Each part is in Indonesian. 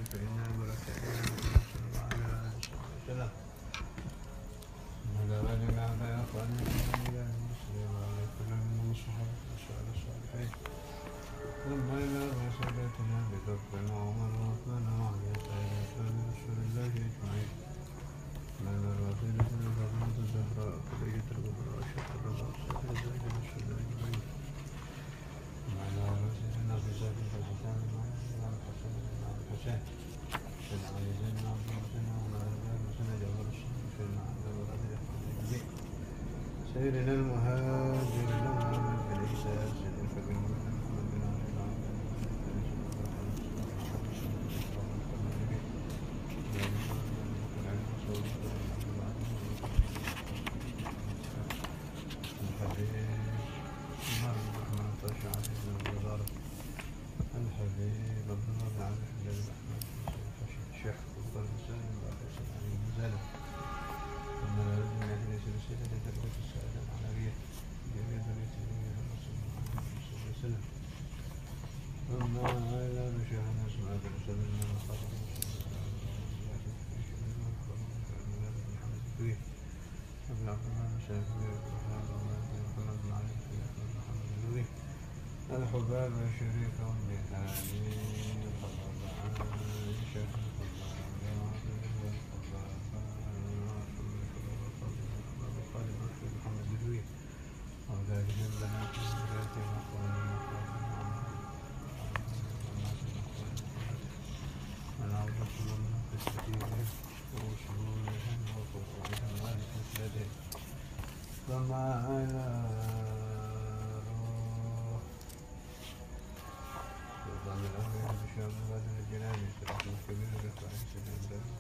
فإن بركاتنا صلى الله عليه وسلم على رجل على أخواننا إلى المسلم وعلى كل من الصحابة والسؤال الصالحين ثم إلى رسالتنا بذكرنا ومن وفانا وعلى سائرة رسول الله أجمعين من الرسولة الفضلة الزهراء قضية الكبرى وشهر الرضا سائر ذلك رسول الله أجمعين وعلى رسولنا في سائر الحسن وعلى الحسن وعلى الحسين سيدنا علي زين عبد الحسين وعلى الرجال وسنة جبر الصلاة سيدنا عبد الغادر سيدنا المهاجر الأول بالإحسان سيد الفقر محمد بن عبد الله الحبيب عبد الله بن عبد الرحمن الشيخ أفضل مسالم وأحسن عليه مزالم ومن المجلس رسالة تربية السائلة العلوية جميع ذرية النبي صلى الله عليه وسلم ثم إلى مشايخنا اسماء بن سلم من الخطر ابن عبد الله مشايخ محمد بن علي محمد النبي الحباب الشريف والنهاني الخضر عائشة محمد النبي وذلك البنات من ذات مقام من عودة من قصتهم ووصولهم وفقوهم والمسلدين ثم إلى سلطان الأولياء بشام الغادر الجناني سلطان الكبير رفع سيدنا الدولة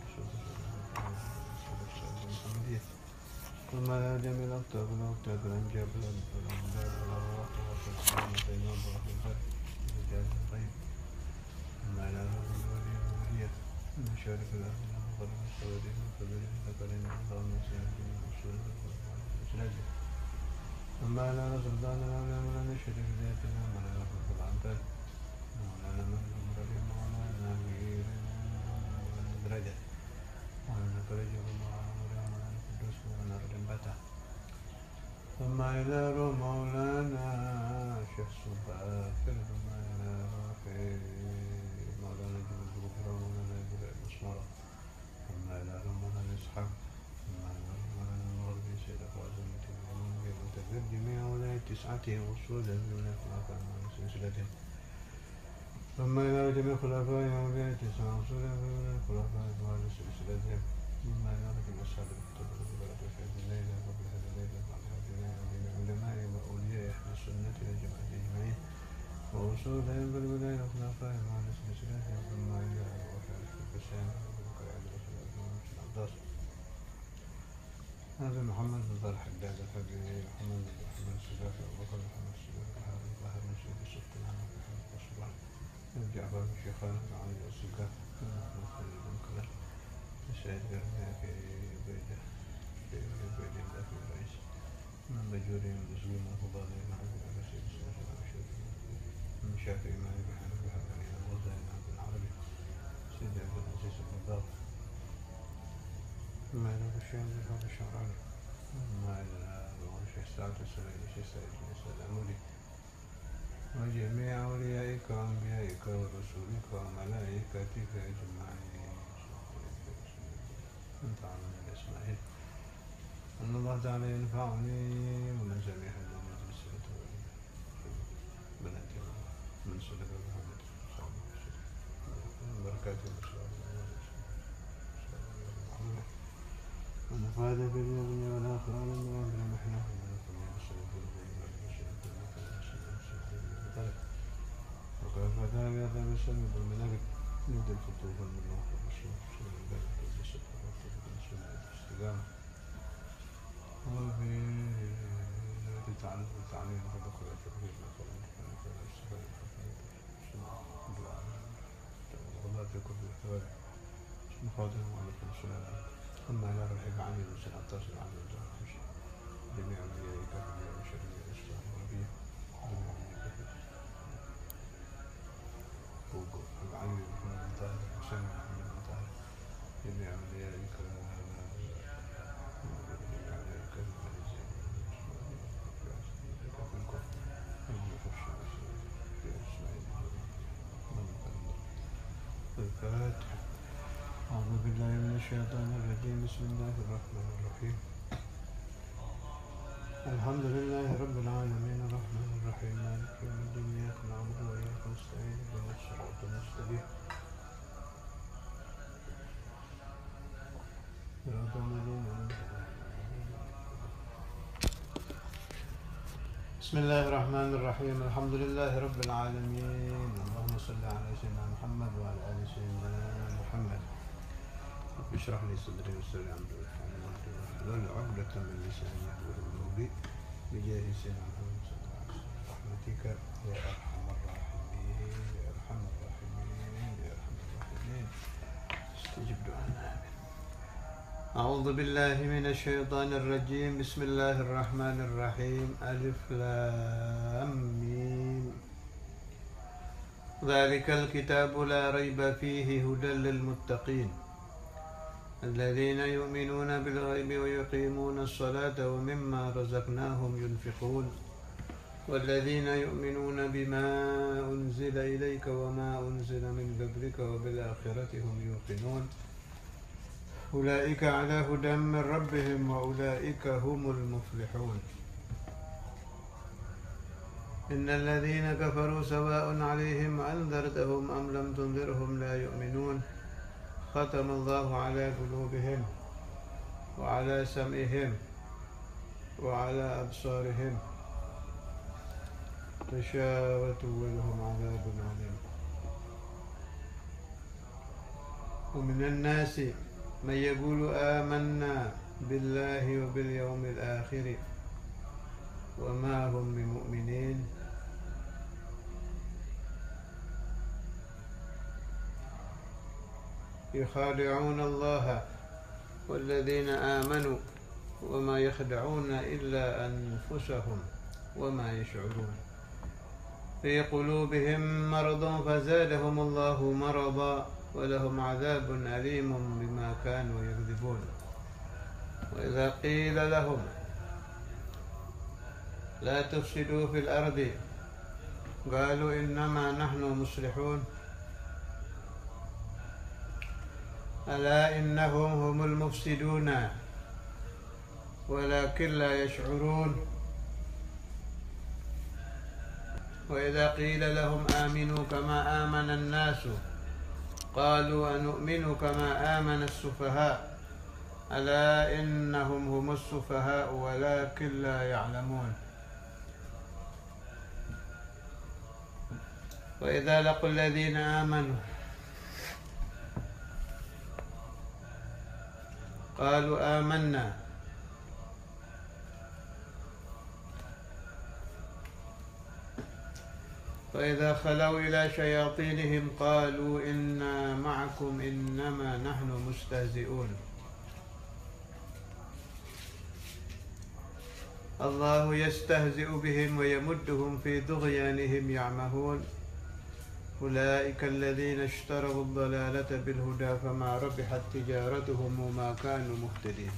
المحمدية ثم إلى جميع الأكتاب الأنجاب الأنجاب الأرواح والسلطان الطيبان برح البر رجال الغيب ثم إلى رب الولي والولية من شارك الأهل وقرب السوادين وكبير ذكرين وعظام سيادين وصول والسلادين ثم إلى سلطان الأولياء مولانا الشريف ذاتنا مولانا رب العنبر مولانا من إبراهيم مولانا أمير درجة مولانا فرج مولانا القدوس مولانا رمبتا ثم إلى مولانا شيخ سباكر ثم إلى مولانا جبل الغفرة مولانا جبل المسمرة ثم إلى مولانا إسحاق ثم إلى مولانا المغربي سيد فاضل المتفرد جميع ولاية تسعته وصولا من الخلافة من سلسلته ثم إلى جميع خلفاء ولاية تسعة وصولا من الخلفاء من سلسلتهم ثم إلى جميع أصحاب الكتب والبلد في هذه الليلة وفي هذه الليلة وبعد هذه الليلة وجميع علماء وأولياء أهل السنة والجماعة أجمعين ووصولهم بالولاية والخلفاء مع سلسلتهم ثم إلى وفاة الحسين وبكر عبد الله بن عباس هذا محمد بن طلحة حداد الحبيبي محمد بن محمد السلافي أبو بكر محمد السلافي هذا الظاهر من سيد السبط محمد محمد الصباح جعفر بن شيخان بن علي السلافي محمد خليل بن كلاب السيد قرنيا في بيده في الله في الرئيس من مجوري من مسلم وفضالي بن عبد الله سيد السلافي من شافعي مالك بن حنبل بن الغزالي بن عبد العربي سيد عبد العزيز بن باز ثم إلى الشام بن الشعراني ثم إلى الشيخ سعد السليمي الشيخ سعيد بن السلامولي وجميع أوليائك وأنبيائك ورسولك وملائكتك أجمعين أنت عالم الأسماء أن الله تعالى ينفعني ومن سمع هذا المجلس بناتي من سلك محمد بركاته ونفعل في الدنيا والآخرة من أمر محنة وكيف ذلك يذهب السلم بالملائكة يبدأ الفتوح من الله والرسول صلى الله عليه وسلم الاستقامة وفي تعليم فذكر التوحيد والله تكون في الحوالي مخاطر وعليكم السلام ثم إلى رحب عميد سنة 19 عام جميع أوليائك جميع شريع الإسلام والربيع جميع أوليائك بوقو العميد محمد طاهر حسين محمد مطهر جميع أوليائك الفاتحة. أعوذ بالله من الشيطان الرجيم. بسم الله الرحمن الرحيم. الحمد لله رب العالمين الرحمن الرحيم مالك يوم الدين إياك نعبد وإياك نستعين اهدنا الصراط المستقيم صراط الذين أنعمت عليهم. بسم الله الرحمن الرحيم. الحمد لله رب العالمين. اللهم صل على سيدنا محمد وعلى آل سيدنا محمد. رب اشرح لي صدري ويسر لي أمري واحلل عقدة من لساني يفقهوا قولي بجاه سيدنا محمد صلى الله عليه وسلم برحمتك يا أرحم الراحمين يا أرحم الراحمين يا أرحم الراحمين. استجب دعانا. أعوذ بالله من الشيطان الرجيم. بسم الله الرحمن الرحيم. ألف لام ميم. ذلك الكتاب لا ريب فيه هدى للمتقين الذين يؤمنون بالغيب ويقيمون الصلاة ومما رزقناهم ينفقون والذين يؤمنون بما أنزل إليك وما أنزل من قبلك وبالآخرة هم يوقنون أولئك على هدى من ربهم وأولئك هم المفلحون. إن الذين كفروا سواء عليهم أنذرتهم أم لم تنذرهم لا يؤمنون ختم الله على قلوبهم وعلى سمعهم وعلى أبصارهم غشاوة ولهم عذاب عليم. ومن الناس من يقول آمنا بالله وباليوم الآخر وما هم بمؤمنين يخادعون الله والذين آمنوا وما يخدعون إلا أنفسهم وما يشعرون. في قلوبهم مرض فزادهم الله مرضا ولهم عذاب أليم بما كانوا يكذبون. وإذا قيل لهم لا تفسدوا في الأرض قالوا إنما نحن مصلحون ألا إنهم هم المفسدون ولكن لا يشعرون. وإذا قيل لهم آمنوا كما آمن الناس قالوا أنؤمن كما آمن السفهاء ألا إنهم هم السفهاء ولكن لا يعلمون. وإذا لقوا الذين آمنوا قالوا آمنا فإذا خلوا إلى شياطينهم قالوا إنا معكم إنما نحن مستهزئون. الله يستهزئ بهم ويمدهم في طغيانهم يعمهون. أولئك الذين اشتروا الضلالة بالهدى فما ربحت تجارتهم وما كانوا مهتدين.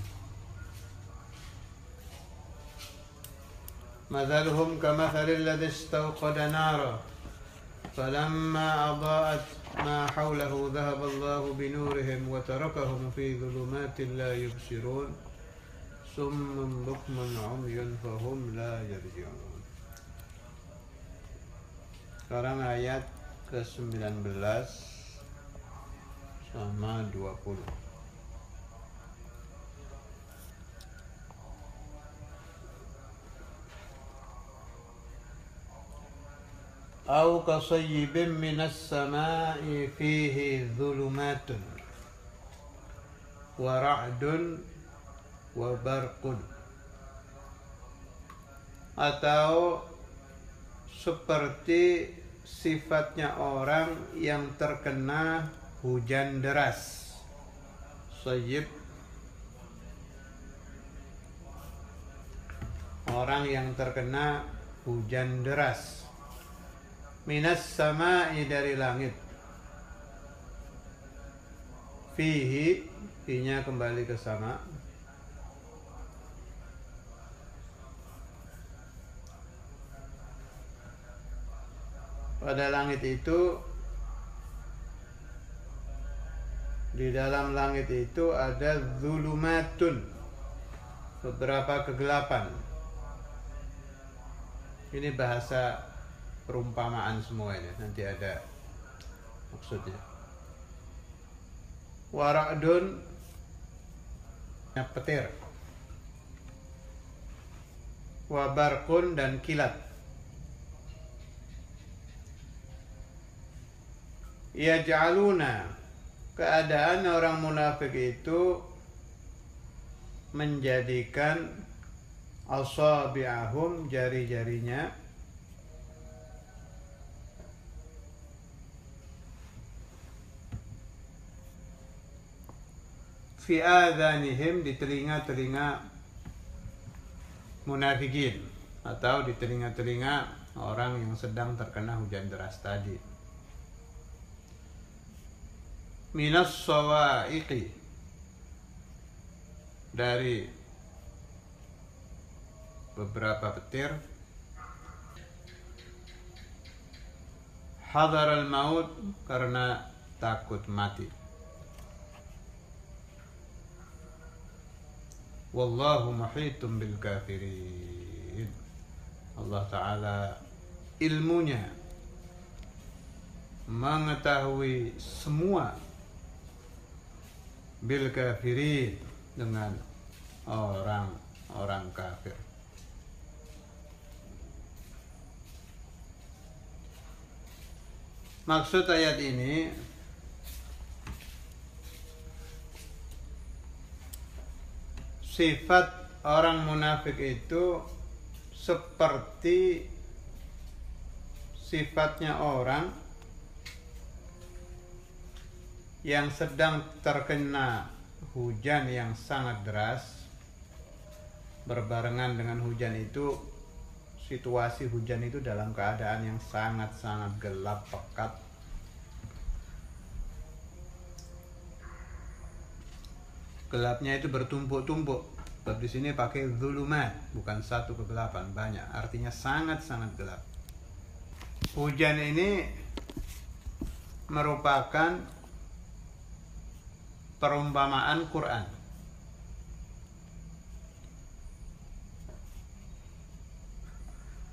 مثلهم كمثل الذي استوقد نارا فلما أضاءت ما حوله ذهب الله بنورهم وتركهم في ظلمات لا يبصرون صم بكم عمي فهم لا يرجعون. Sekarang ayat ke-19 sama 20. أو كصيب من السماء فيه ظلمات ورعد وبرق. Atau seperti sifatnya orang yang terkena hujan deras. Sayyib, orang yang terkena hujan deras. Minas sama'i, dari langit. fihi-nya kembali ke sana. Pada langit itu, di dalam langit itu ada zulumatun, beberapa kegelapan. Ini bahasa perumpamaan semua ini, nanti ada maksudnya. Wara'dun, petir. Wabarkun, dan kilat. Yaj'aluna, keadaan orang munafik itu menjadikan asabi'ahum, jari-jarinya, fi adhanihim, di telinga-telinga munafikin, atau di telinga-telinga orang yang sedang terkena hujan deras tadi. Minas sawa'iqi, dari beberapa petir. Hadar al-maut, karena takut mati. Wallahu muhitum bil kafirin. Allah Ta'ala ilmunya mengetahui semua bil kafirin, dengan orang-orang kafir. Maksud ayat ini, sifat orang munafik itu seperti sifatnya orang yang sedang terkena hujan yang sangat deras. Berbarengan dengan hujan itu, situasi hujan itu dalam keadaan yang sangat-sangat gelap pekat. Gelapnya itu bertumpuk-tumpuk. Sebab di sini pakai zulumat, bukan satu kegelapan, banyak. Artinya sangat-sangat gelap. Hujan ini merupakan perumpamaan Quran.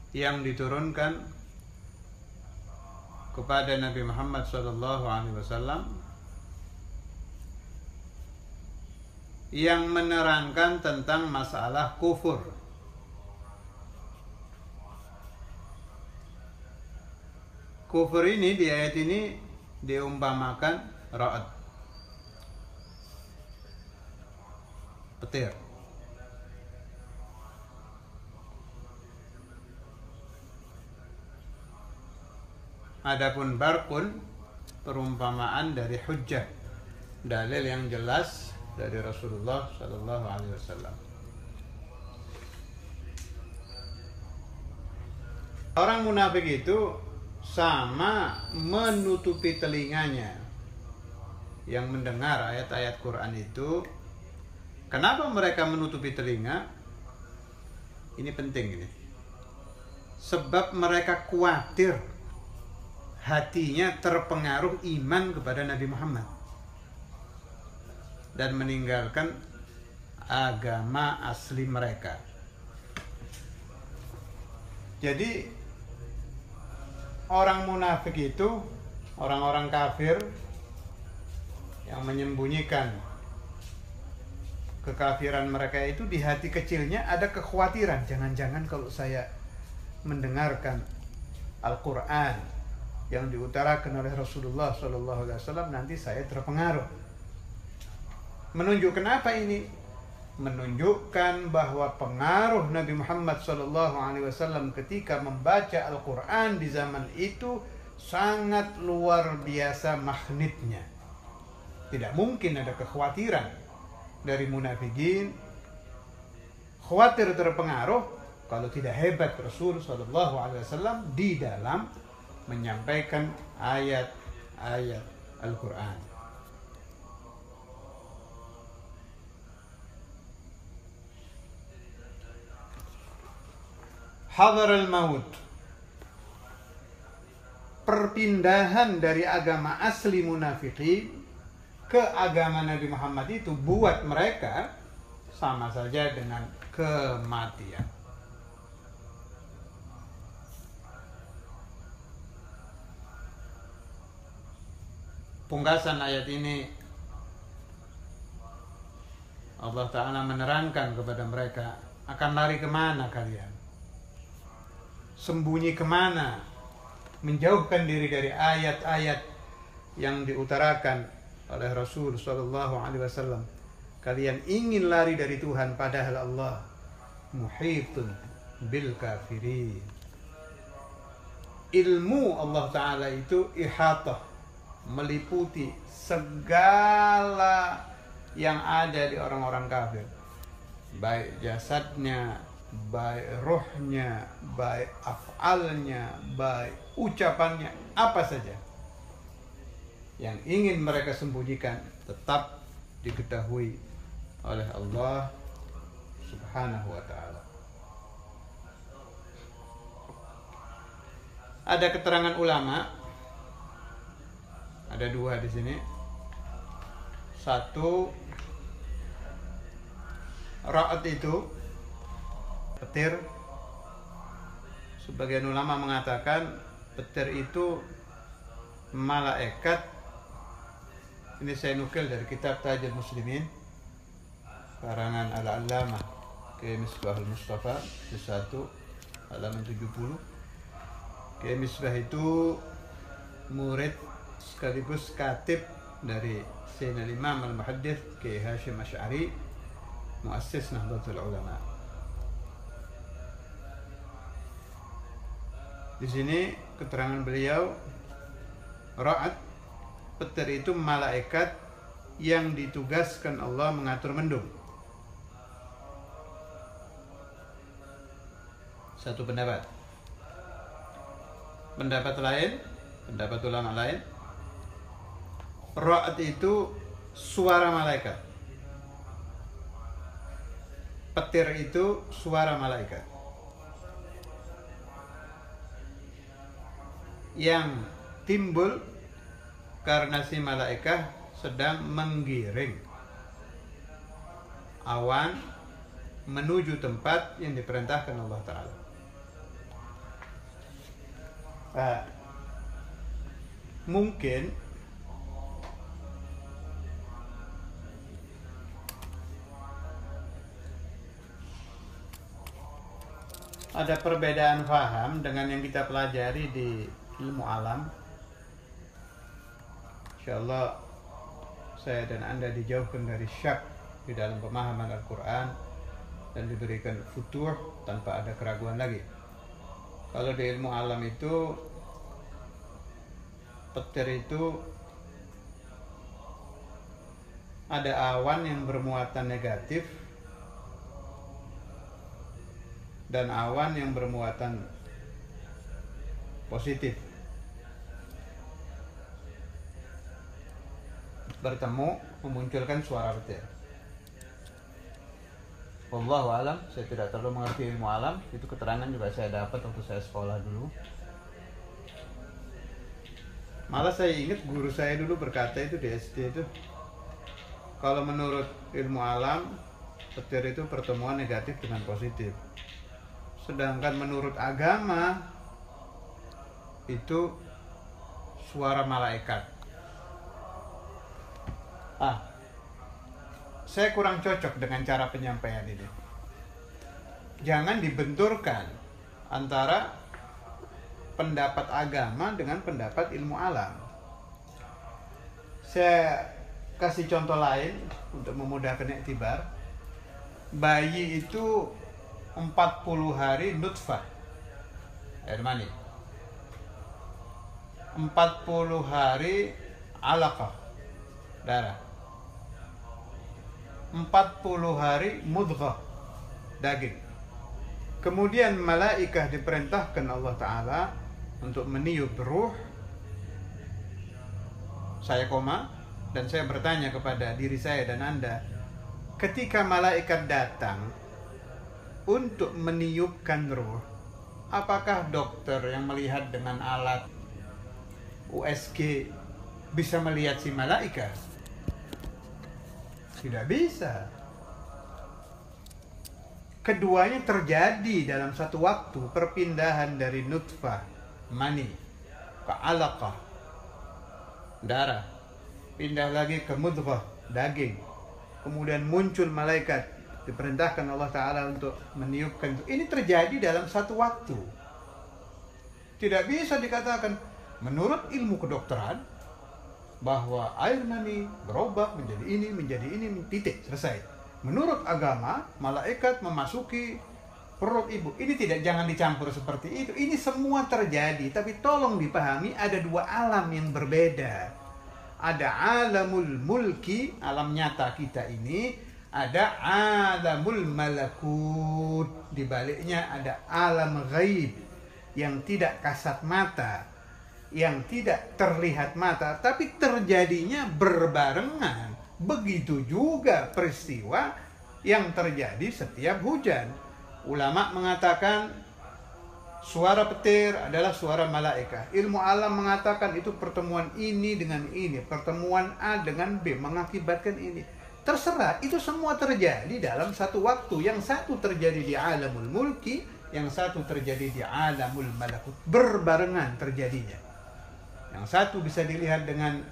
Yang diturunkan kepada Nabi Muhammad SAW, yang menerangkan tentang masalah kufur. Kufur ini di ayat ini diumpamakan ra'ad, petir. Adapun barkun, perumpamaan dari hujjah, dalil yang jelas dari Rasulullah Sallallahu Alaihi Wasallam. Orang munafik itu sama menutupi telinganya yang mendengar ayat-ayat Quran itu. Kenapa mereka menutupi telinga? Ini penting ini. Sebab mereka khawatir hatinya terpengaruh iman kepada Nabi Muhammad dan meninggalkan agama asli mereka. Jadi orang munafik itu, orang-orang kafir yang menyembunyikan kekafiran mereka itu, di hati kecilnya ada kekhawatiran, jangan-jangan kalau saya mendengarkan Al-Quran yang diutarakan oleh Rasulullah SAW nanti saya terpengaruh. Menunjukkan apa ini? Menunjukkan bahwa pengaruh Nabi Muhammad SAW ketika membaca Al-Quran di zaman itu sangat luar biasa magnetnya. Tidak mungkin ada kekhawatiran dari munafikin khawatir terpengaruh kalau tidak hebat Rasul SAW di dalam menyampaikan ayat-ayat Al-Quran. hadharul maut, perpindahan dari agama asli munafikin ke agama Nabi Muhammad itu buat mereka sama saja dengan kematian. Pungkasan ayat ini Allah Ta'ala menerangkan kepada mereka, akan lari kemana kalian? Sembunyi kemana? Menjauhkan diri dari ayat-ayat yang diutarakan oleh Rasul Sallallahu Alaihi Wasallam. Kalian ingin lari dari Tuhan, padahal Allah muhitun bil kafirin. Ilmu Allah Ta'ala itu ihatah, meliputi segala yang ada di orang-orang kafir, baik jasadnya, baik rohnya, baik af'alnya, baik ucapannya, apa saja yang ingin mereka sembunyikan tetap diketahui oleh Allah Subhanahu wa ta'ala. Ada keterangan ulama, ada dua di sini. Satu, ra'at itu petir. Sebagian ulama mengatakan petir itu malaikat. Ini saya nukil dari kitab Tajul Muslimin karangan Al-Allamah Kiai Misbahul Mustafa di 1 halaman 70. Kiai Misbah itu murid sekaligus katib dari Sayyidina Imam Al-Muhaddits Kiai Hashim Asy'ari, muassis Nahdlatul Ulama. Di sini keterangan beliau, ra'at, petir itu malaikat yang ditugaskan Allah mengatur mendung. Satu pendapat. Pendapat lain, pendapat ulama lain, ra'at itu suara malaikat. Petir itu suara malaikat yang timbul karena si malaikat sedang menggiring awan menuju tempat yang diperintahkan Allah Ta'ala. Mungkin ada perbedaan faham dengan yang kita pelajari di ilmu alam. InsyaAllah saya dan Anda dijauhkan dari syak di dalam pemahaman Al-Quran dan diberikan futuh tanpa ada keraguan lagi. Kalau di ilmu alam itu, petir itu ada awan yang bermuatan negatif dan awan yang bermuatan positif. Bertemu memunculkan suara petir. Wallahu alam, saya tidak terlalu mengerti ilmu alam. Itu keterangan juga saya dapat waktu saya sekolah dulu. Malah saya ingat guru saya dulu berkata itu di SD itu, kalau menurut ilmu alam, petir itu pertemuan negatif dengan positif. Sedangkan menurut agama itu suara malaikat. Saya kurang cocok dengan cara penyampaian ini. Jangan dibenturkan antara pendapat agama dengan pendapat ilmu alam. Saya kasih contoh lain untuk memudahkan iktibar. Bayi itu 40 hari nutfah, air mani, 40 hari alaqah, darah, 40 hari mudghah, daging. Kemudian malaikat diperintahkan Allah Ta'ala untuk meniup ruh. Saya koma dan saya bertanya kepada diri saya dan Anda, ketika malaikat datang untuk meniupkan ruh, apakah dokter yang melihat dengan alat USG bisa melihat si malaikat? Tidak bisa. Keduanya terjadi dalam satu waktu, perpindahan dari nutfah, mani, ke alaqah, darah, pindah lagi ke mudghah, daging, kemudian muncul malaikat, diperintahkan Allah Ta'ala untuk meniupkan itu. Ini terjadi dalam satu waktu. Tidak bisa dikatakan menurut ilmu kedokteran bahwa air mani berubah menjadi ini, titik, selesai. Menurut agama, malaikat memasuki perut ibu. Ini tidak, jangan dicampur seperti itu. Ini semua terjadi, tapi tolong dipahami ada dua alam yang berbeda. Ada alamul mulki, alam nyata kita ini, ada alamul malakut. Di baliknya ada alam ghaib yang tidak kasat mata, yang tidak terlihat mata, tapi terjadinya berbarengan. Begitu juga peristiwa yang terjadi setiap hujan. Ulama mengatakan suara petir adalah suara malaikat. Ilmu alam mengatakan itu pertemuan ini dengan ini, pertemuan A dengan B mengakibatkan ini. Terserah, itu semua terjadi dalam satu waktu. Yang satu terjadi di alamul mulki, yang satu terjadi di alamul malakut. Berbarengan terjadinya. Yang satu bisa dilihat dengan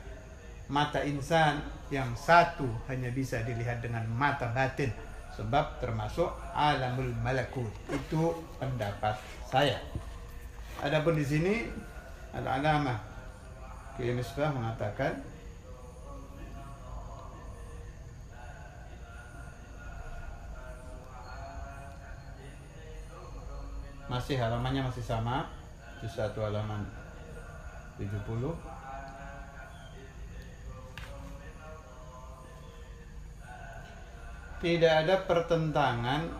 mata insan, yang satu hanya bisa dilihat dengan mata batin, sebab termasuk alamul malakut. Itu pendapat saya. Adapun di sini Al-Alamah Kiai Misbah mengatakan masih halamannya masih sama, juz 1 halaman 70. Tidak ada pertentangan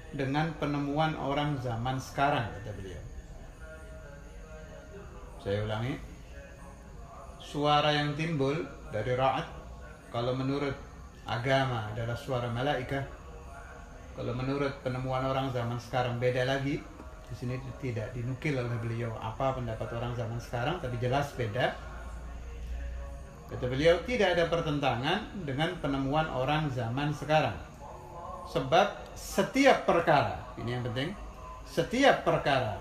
dengan penemuan orang zaman sekarang, kata beliau. Saya ulangi, suara yang timbul dari ra'ad, kalau menurut agama adalah suara malaikat. Kalau menurut penemuan orang zaman sekarang beda lagi. Di sini tidak dinukil oleh beliau apa pendapat orang zaman sekarang, tapi jelas beda. Kata beliau, tidak ada pertentangan dengan penemuan orang zaman sekarang. Sebab setiap perkara, ini yang penting, setiap perkara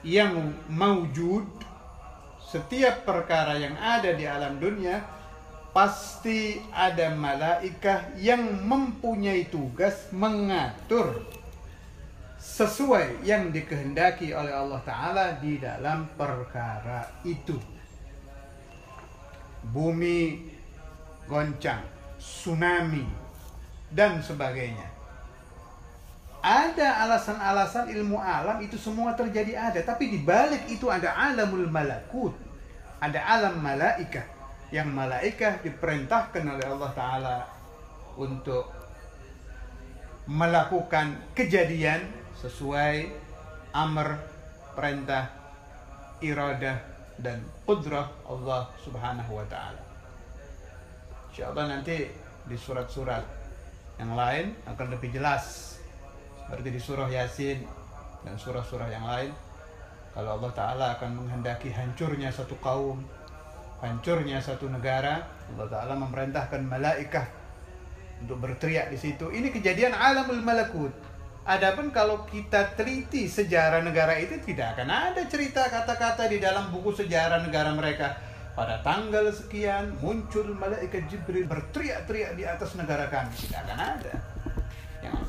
yang maujud, setiap perkara yang ada di alam dunia, pasti ada malaikat yang mempunyai tugas mengatur sesuai yang dikehendaki oleh Allah Ta'ala di dalam perkara itu. Bumi goncang, tsunami, dan sebagainya. Ada alasan-alasan ilmu alam, itu semua terjadi ada. Tapi di balik itu ada alamul malakut, ada alam malaikat. Yang malaikat diperintahkan oleh Allah Ta'ala untuk melakukan kejadian sesuai amr, perintah, iradah, dan qudrah Allah Subhanahu wa Ta'ala. InsyaAllah nanti di surat-surat yang lain akan lebih jelas, seperti di surah Yasin dan surah-surah yang lain, kalau Allah Ta'ala akan menghendaki hancurnya satu kaum, hancurnya satu negara, Allah Ta'ala memerintahkan malaikat untuk berteriak di situ. Ini kejadian alamul malakut. Adapun kalau kita teliti sejarah negara itu, tidak akan ada cerita kata-kata di dalam buku sejarah negara mereka. Pada tanggal sekian muncul malaikat Jibril berteriak-teriak di atas negara kami. Tidak akan ada.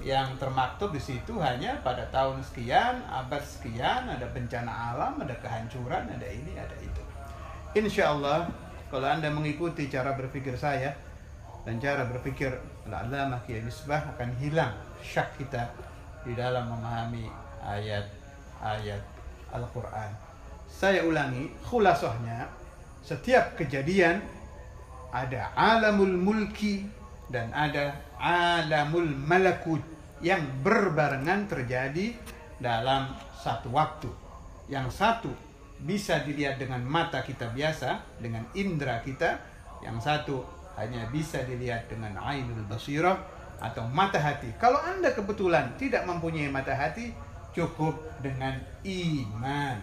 Yang termaktub di situ hanya pada tahun sekian, abad sekian, ada bencana alam, ada kehancuran, ada ini, ada itu. Insya Allah, kalau Anda mengikuti cara berpikir saya dan cara berpikir Al-Alamah Kiai Misbah, akan hilang syak kita di dalam memahami ayat-ayat Al-Quran. Saya ulangi, khulasahnya, setiap kejadian ada alamul mulki dan ada alamul malakut yang berbarengan terjadi dalam satu waktu. Yang satu bisa dilihat dengan mata kita biasa, dengan indera kita. Yang satu hanya bisa dilihat dengan ainul basirah atau mata hati. Kalau Anda kebetulan tidak mempunyai mata hati, cukup dengan iman,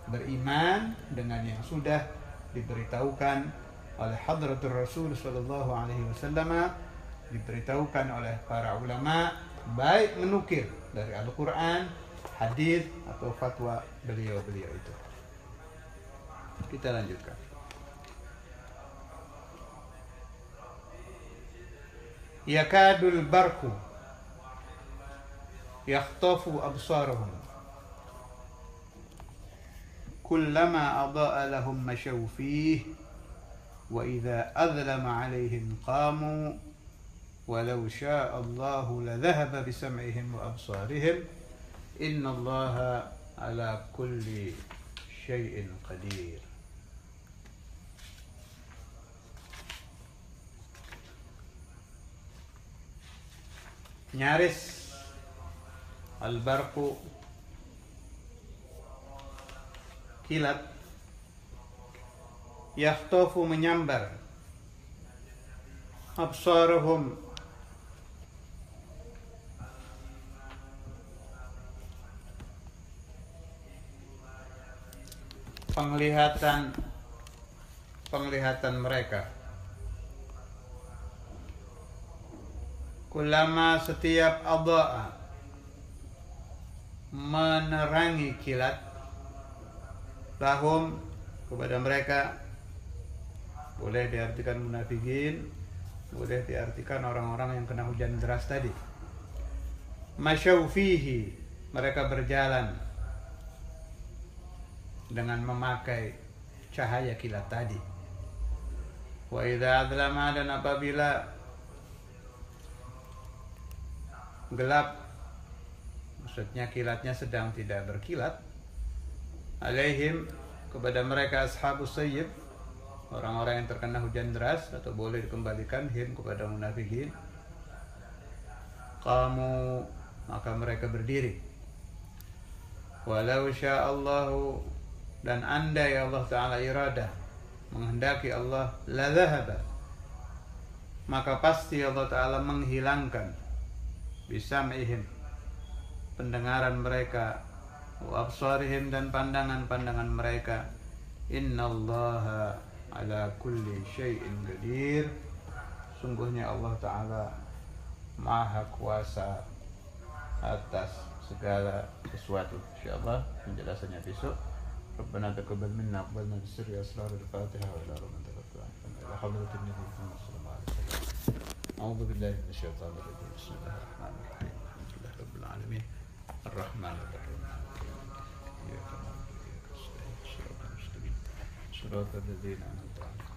beriman dengan yang sudah diberitahukan oleh Hadratur Rasul sallallahu alaihi wasallam, diberitahukan oleh para ulama, baik menukil dari Al-Quran, hadis atau fatwa beliau-beliau itu. Kita lanjutkan. Yakadul barku yakhtafu absarahum kullama adaa lahum masyaw fihi wa idza adlama alaihim qamu walau syaa Allahu la dhahaba bi sam'ihim wa absarihim innallaha ala kulli syai'in qadir. Nyaris al-barqu, kilat, yakhtafu, menyambar, absarahum, penglihatan mereka. Kulama, setiap adaa, menerangi kilat, lahum, kepada mereka, boleh diartikan munafikin, boleh diartikan orang-orang yang kena hujan deras tadi. Masyaw fihi, mereka berjalan dengan memakai cahaya kilat tadi. Wa idza adlama, dan apabila gelap, maksudnya kilatnya sedang tidak berkilat, alaihim, kepada mereka, ashabus sayyib, orang-orang yang terkena hujan deras, atau boleh dikembalikan him kepada munafikin, qamu, maka mereka berdiri. Walau sya'allahu, dan andai Allah Ta'ala iradah, menghendaki Allah, la dhahaba, maka pasti Allah Ta'ala menghilangkan bisam'ihim, pendengaran mereka, wa absarihim, dan pandangan-pandangan mereka. Innallaha ala kulli syai'in qadir, sungguhnya Allah Ta'ala maha kuasa atas segala sesuatu. InsyaAllah penjelasannya besok. Rabbana taqabbal minna aqbalna bisirri asrar al-Fatiha wa ila rahmatil alamin ila hadratin nabi Muhammad sallallahu alaihi wasallam. A'udzu billahi minasyaitonir rajim. Bismillahirrahmanirrahim. Alhamdulillahi rabbil alamin. Arrahmanir rahim. Iyyaka na'budu wa iyyaka nasta'in. Shiratal ladzina an'amta 'alaihim